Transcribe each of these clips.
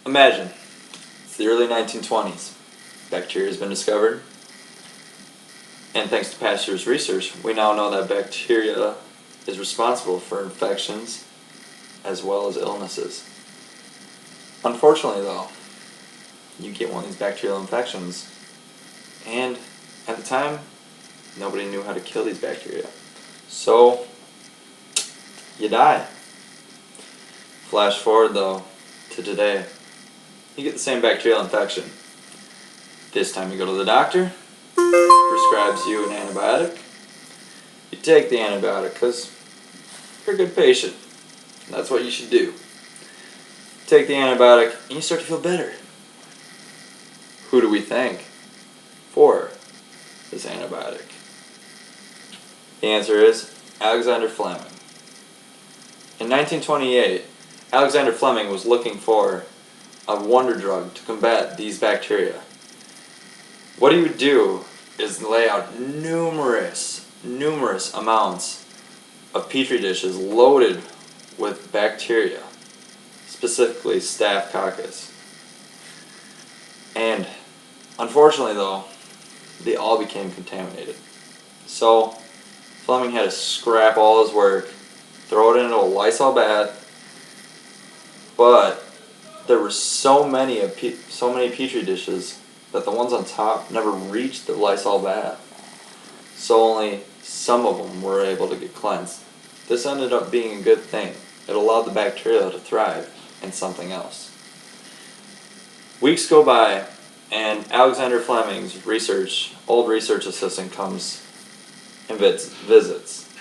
Imagine, it's the early 1920s. Bacteria has been discovered, and thanks to past years' research, we now know that bacteria is responsible for infections as well as illnesses. Unfortunately, though, you get one of these bacterial infections, and at the time, nobody knew how to kill these bacteria. So, you die. Flash forward, though, to today. You get the same bacterial infection. This time you go to the doctor, prescribes you an antibiotic. You take the antibiotic because you're a good patient. That's what you should do. Take the antibiotic and you start to feel better. Who do we thank for this antibiotic? The answer is Alexander Fleming. In 1928, Alexander Fleming was looking for a wonder drug to combat these bacteria. What he would do is lay out numerous amounts of petri dishes loaded with bacteria, specifically Staphylococcus. And unfortunately, though, they all became contaminated. So Fleming had to scrap all his work, throw it into a Lysol bath, but there were so many petri dishes that the ones on top never reached the Lysol bath. So only some of them were able to get cleansed. This ended up being a good thing. It allowed the bacteria to thrive in something else. Weeks go by, and Alexander Fleming's old research assistant comes and visits.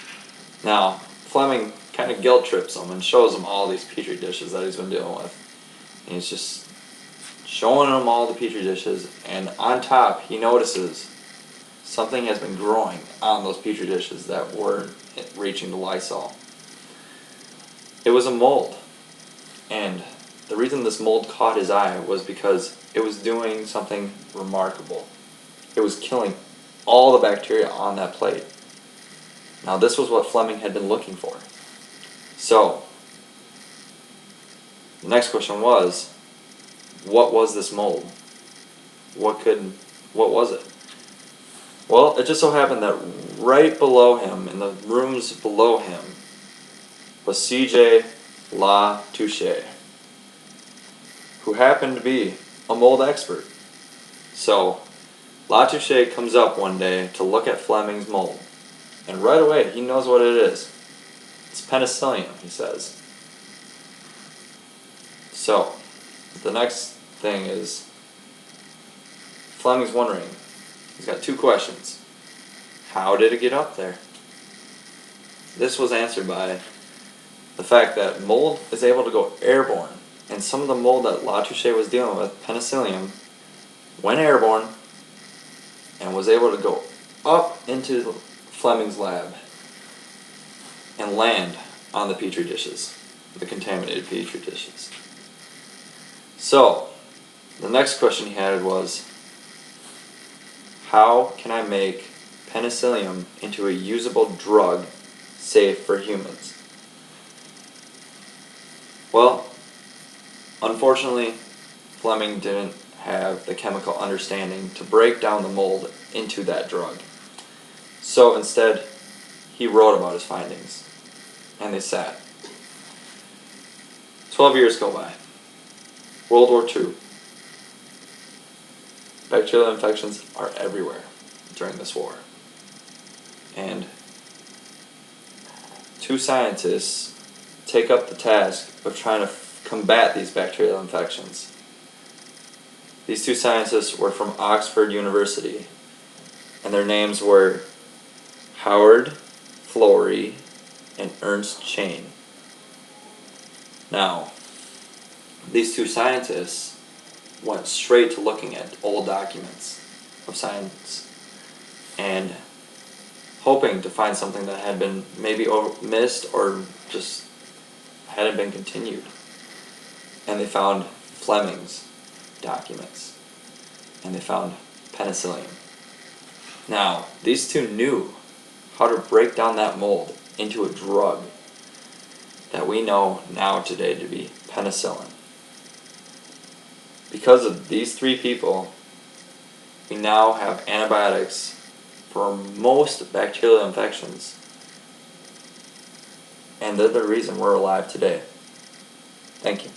Now, Fleming kind of guilt trips him and shows him all these petri dishes that he's been dealing with. And he's just showing him all the petri dishes, and on top he notices something has been growing on those petri dishes that weren't reaching the Lysol. It was a mold, and the reason this mold caught his eye was because it was doing something remarkable. It was killing all the bacteria on that plate. Now this was what Fleming had been looking for. So, the next question was, what was this mold? What was it? Well, it just so happened that right below him, in the rooms below him, was C.J. Latouche, who happened to be a mold expert. So, Latouche comes up one day to look at Fleming's mold, and right away he knows what it is. It's penicillium, he says. So, the next thing is, Fleming's wondering, he's got two questions. How did it get up there? This was answered by the fact that mold is able to go airborne, and some of the mold that Latouche was dealing with, penicillium, went airborne and was able to go up into Fleming's lab and land on the petri dishes, the contaminated petri dishes. So, the next question he had was, how can I make penicillium into a usable drug safe for humans? Well, unfortunately, Fleming didn't have the chemical understanding to break down the mold into that drug. So instead, he wrote about his findings, and they sat. 12 years go by. World War II. Bacterial infections are everywhere during this war. And two scientists take up the task of trying to combat these bacterial infections. These two scientists were from Oxford University, and their names were Howard Florey and Ernst Chain. Now, these two scientists went straight to looking at old documents of science and hoping to find something that had been maybe missed or just hadn't been continued. And they found Fleming's documents, and they found penicillium. Now, these two knew how to break down that mold into a drug that we know now today to be penicillin. Because of these three people, we now have antibiotics for most bacterial infections. And they're the reason we're alive today. Thank you.